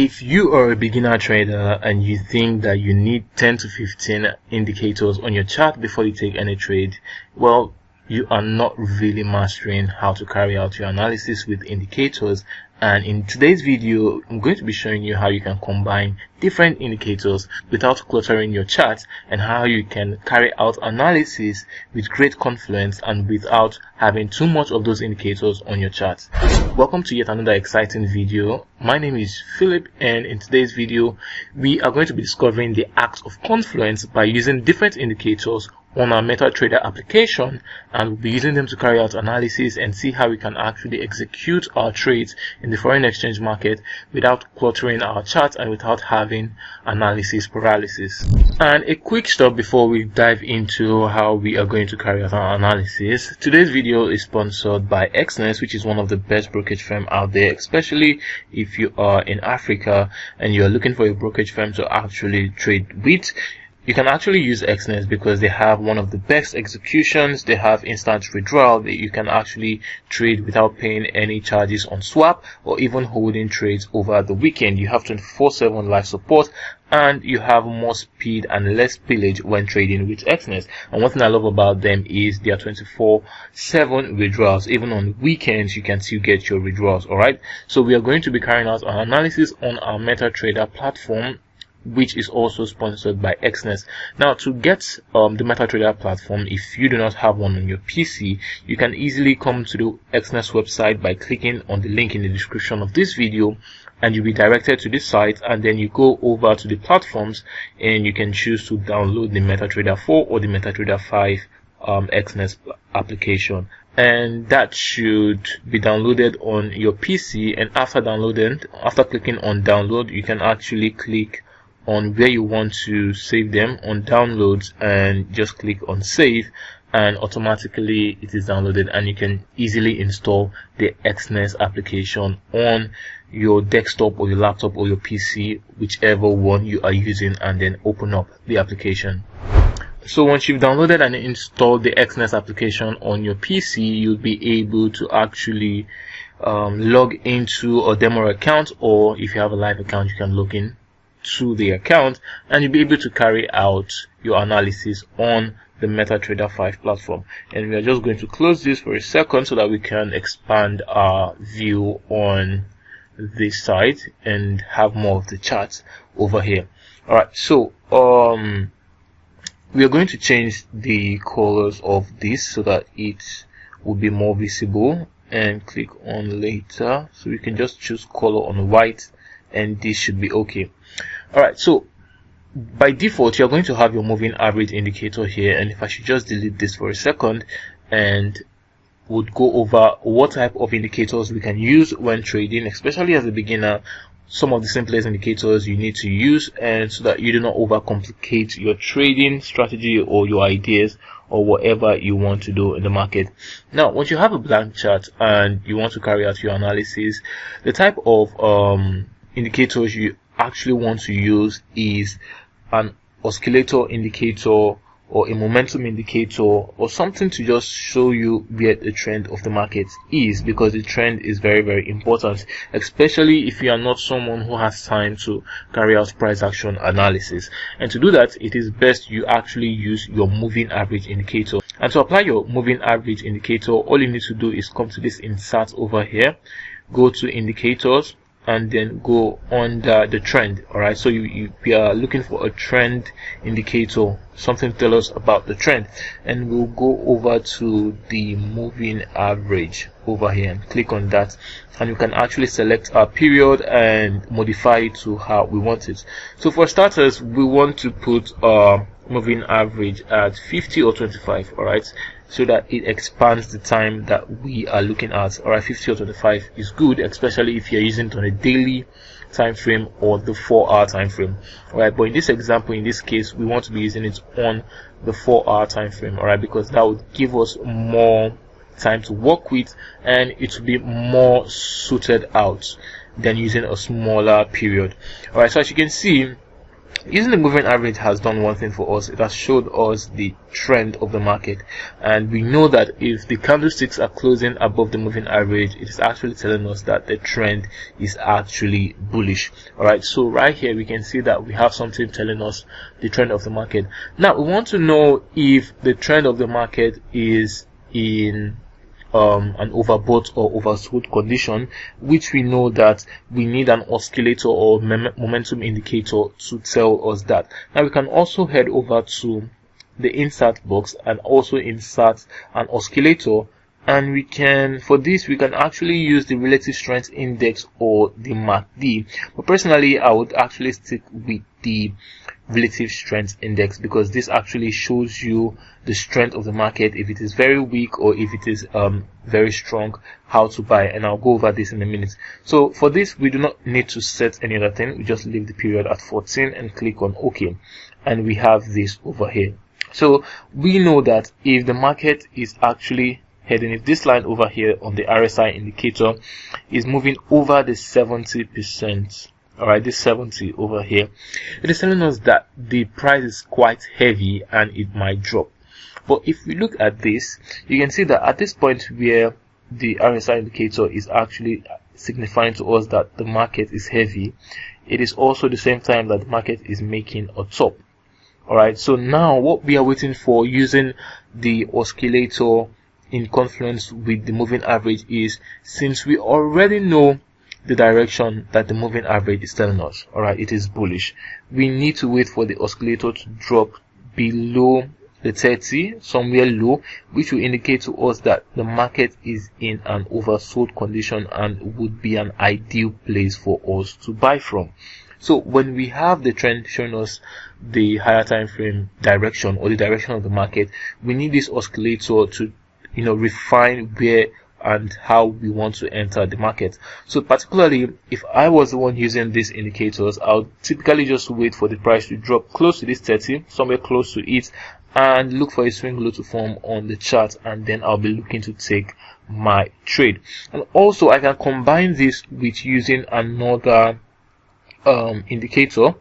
If you are a beginner trader and you think that you need 10 to 15 indicators on your chart before you take any trade, well, you are not really mastering how to carry out your analysis with indicators. And in today's video, I'm going to be showing you how you can combine different indicators without cluttering your chart, and how you can carry out analysis with great confidence and without having too much of those indicators on your chart. Welcome to yet another exciting video. My name is Philip, and in today's video, we are going to be discovering the act of confluence by using different indicators on our MetaTrader application, and we'll be using them to carry out analysis and see how we can actually execute our trades in the foreign exchange market without cluttering our chart and without having analysis paralysis. And a quick stop before we dive into how we are going to carry out our analysis. Today's video is sponsored by Exness, which is one of the best brokerage firm out there, especially if you are in Africa and you are looking for a brokerage firm to actually trade with. You can actually use Exness because they have one of the best executions. They have instant withdrawal that you can actually trade without paying any charges on swap or even holding trades over the weekend. You have 24/7 live support, and you have more speed and less pillage when trading with Exness. And one thing I love about them is their 24/7 withdrawals. Even on weekends, you can still get your withdrawals. Alright, so we are going to be carrying out our analysis on our MetaTrader platform, which is also sponsored by Exness. Now, to get the MetaTrader platform, if you do not have one on your PC, you can easily come to the Exness website by clicking on the link in the description of this video, and you'll be directed to this site, and then you go over to the platforms and you can choose to download the MetaTrader 4 or the MetaTrader 5 Exness application. And that should be downloaded on your PC, and after clicking on download, you can actually click on where you want to save them on downloads and just click on save, and automatically it is downloaded, and you can easily install the Exness application on your desktop or your laptop or your PC, whichever one you are using, and then open up the application. So once you've downloaded and installed the Exness application on your PC, you'll be able to actually log into a demo account, or if you have a live account, you can log in to the account, and you'll be able to carry out your analysis on the MetaTrader 5 platform. And we are just going to close this for a second so that we can expand our view on this side and have more of the charts over here. Alright, so we are going to change the colors of this so that it will be more visible, and click on later, so we can just choose color on white, and this should be okay. Alright, so by default you're going to have your moving average indicator here, and if I should just delete this for a second, and would go over what type of indicators we can use when trading, especially as a beginner, some of the simplest indicators you need to use, and so that you do not overcomplicate your trading strategy or your ideas or whatever you want to do in the market. Now, once you have a blank chart and you want to carry out your analysis, the type of indicators you actually want to use is an oscillator indicator or a momentum indicator, or something to just show you where the trend of the market is, because the trend is very, very important, especially if you are not someone who has time to carry out price action analysis. And to do that, it is best you actually use your moving average indicator. And to apply your moving average indicator, all you need to do is come to this insert over here, go to indicators, and then go under the trend. Alright, so we are looking for a trend indicator, something to tell us about the trend, and we'll go over to the moving average over here and click on that, and you can actually select our period and modify it to how we want it. So for starters, we want to put moving average at 50 or 25, alright, so that it expands the time that we are looking at. Alright, 50 or 25 is good, especially if you're using it on a daily time frame or the 4-hour time frame. Alright, but in this example, in this case, we want to be using it on the 4-hour time frame, alright, because that would give us more time to work with, and it will be more suited out than using a smaller period. Alright, so as you can see, Using the moving average has done one thing for us. It has showed us the trend of the market, and we know that if the candlesticks are closing above the moving average, it is actually telling us that the trend is actually bullish. All right, so right here we can see that we have something telling us the trend of the market. Now we want to know if the trend of the market is in an overbought or oversold condition, which we know that we need an oscillator or momentum indicator to tell us that. Now we can also head over to the insert box and also insert an oscillator, and we can, for this, we can actually use the relative strength index or the MACD. But personally, I would actually stick with the relative strength index, because this actually shows you the strength of the market, if it is very weak or if it is very strong, how to buy, and I'll go over this in a minute. So for this, we do not need to set any other thing. We just leave the period at 14 and click on OK, and we have this over here. So we know that if the market is actually heading, if this line over here on the RSI indicator is moving over the 70%, all right, this 70 over here, it is telling us that the price is quite heavy and it might drop. But if we look at this, you can see that at this point where the RSI indicator is actually signifying to us that the market is heavy, it is also the same time that the market is making a top. All right, so now what we are waiting for using the oscillator in confluence with the moving average is, since we already know the direction that the moving average is telling us, all right, it is bullish, we need to wait for the oscillator to drop below the 30, somewhere low, which will indicate to us that the market is in an oversold condition and would be an ideal place for us to buy from. So when we have the trend showing us the higher time frame direction or the direction of the market, we need this oscillator to refine where and how we want to enter the market. So particularly if I was the one using these indicators, I would typically just wait for the price to drop close to this 30, somewhere close to it, and look for a swing low to form on the chart, and then I'll be looking to take my trade. And also I can combine this with using another indicator,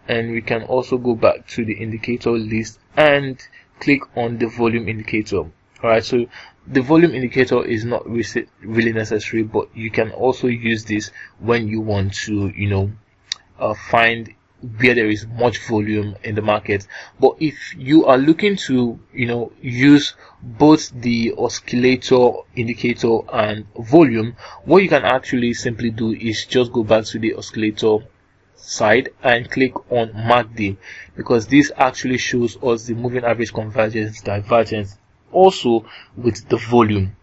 and we can also go back to the indicator list and click on the volume indicator. Alright, so the volume indicator is not really necessary, but you can also use this when you want to find where there is much volume in the market. But if you are looking to use both the oscillator indicator and volume, what you can actually simply do is just go back to the oscillator side and click on MACD, because this actually shows us the moving average convergence, divergence, also with the volume.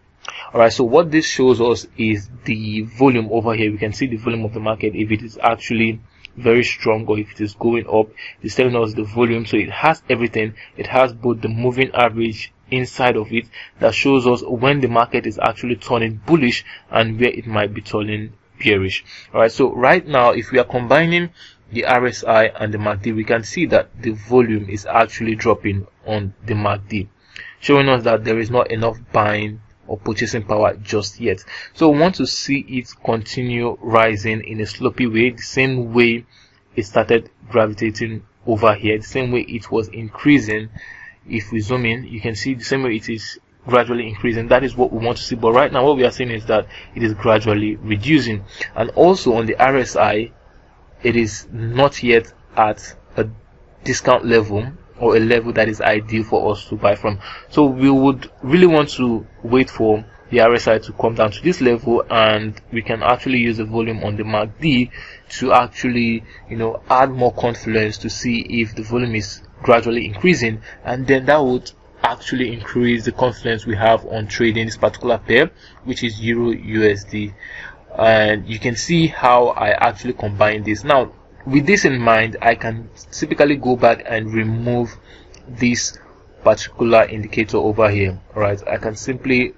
Alright, so what this shows us is the volume over here. We can see the volume of the market, if it is actually very strong or if it is going up. It's telling us the volume, so it has everything. It has both the moving average inside of it that shows us when the market is actually turning bullish and where it might be turning bearish. Alright, so right now if we are combining the RSI and the MACD, we can see that the volume is actually dropping on the MACD, showing us that there is not enough buying or purchasing power just yet. So we want to see it continue rising in a slopey way, the same way it started gravitating over here, the same way it was increasing. If we zoom in, you can see the same way it is gradually increasing. That is what we want to see. But right now what we are seeing is that it is gradually reducing. And also on the RSI, it is not yet at a discount level or a level that is ideal for us to buy from. So we would really want to wait for the RSI to come down to this level, and we can actually use the volume on the MACD to actually add more confluence to see if the volume is gradually increasing, and then that would actually increase the confidence we have on trading this particular pair, which is Euro USD. And you can see how I actually combine this. Now with this in mind, I can typically go back and remove this particular indicator over here. Alright, I can simply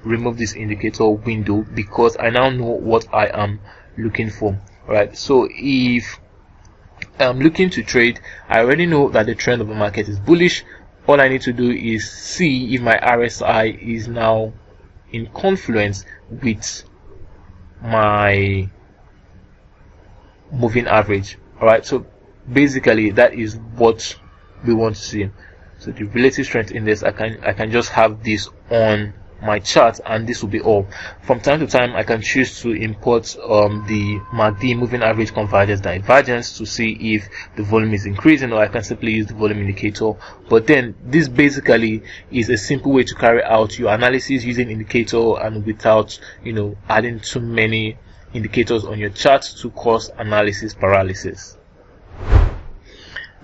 remove this indicator window because I now know what I am looking for. Alright, so if I'm looking to trade, I already know that the trend of the market is bullish. All I need to do is see if my RSI is now in confluence with my moving average. Alright, so basically that is what we want to see. So the relative strength index, I can just have this on my chart, and this will be all. From time to time I can choose to import the MACD, moving average convergence divergence, to see if the volume is increasing, or I can simply use the volume indicator. But then this basically is a simple way to carry out your analysis using indicator and without adding too many indicators on your chart to cause analysis paralysis.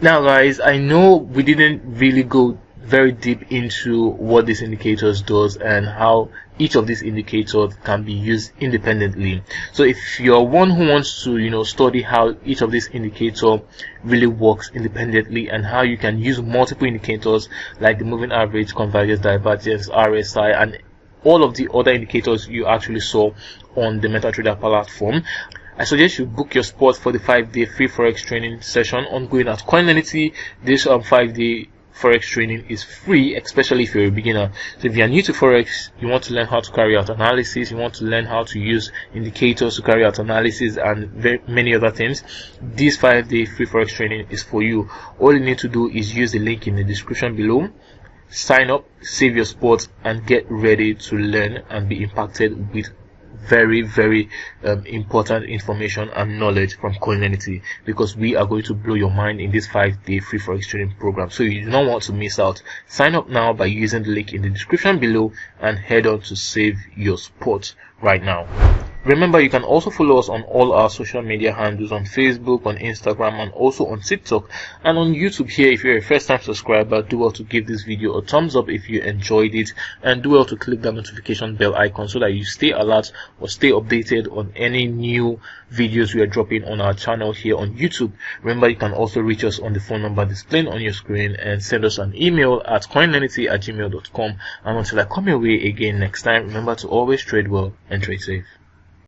Now guys, I know we didn't really go very deep into what these indicators does and how each of these indicators can be used independently. So if you're one who wants to study how each of these indicators really works independently and how you can use multiple indicators like the moving average, convergence, divergence, RSI, and all of the other indicators you actually saw on the MetaTrader platform, I suggest you book your spot for the 5-day free forex training session ongoing at Learnity. This 5-day forex training is free, especially if you're a beginner. So if you're new to forex, you want to learn how to carry out analysis, you want to learn how to use indicators to carry out analysis, and very many other things, this 5-day free forex training is for you. All you need to do is use the link in the description below, sign up, save your spot, and get ready to learn and be impacted with very important information and knowledge from Learnity, because we are going to blow your mind in this 5-day free forex training program. So you do not want to miss out. Sign up now by using the link in the description below and head on to save your spot right now. Remember, you can also follow us on all our social media handles, on Facebook, on Instagram, and also on TikTok, and on YouTube here. If you're a first time subscriber, do well to give this video a thumbs up if you enjoyed it, and do well to click that notification bell icon so that you stay alert or stay updated on any new videos we are dropping on our channel here on YouTube. Remember, you can also reach us on the phone number displayed on your screen, and send us an email at coinlearnity@gmail.com. And until I come your way again next time, remember to always trade well and trade safe.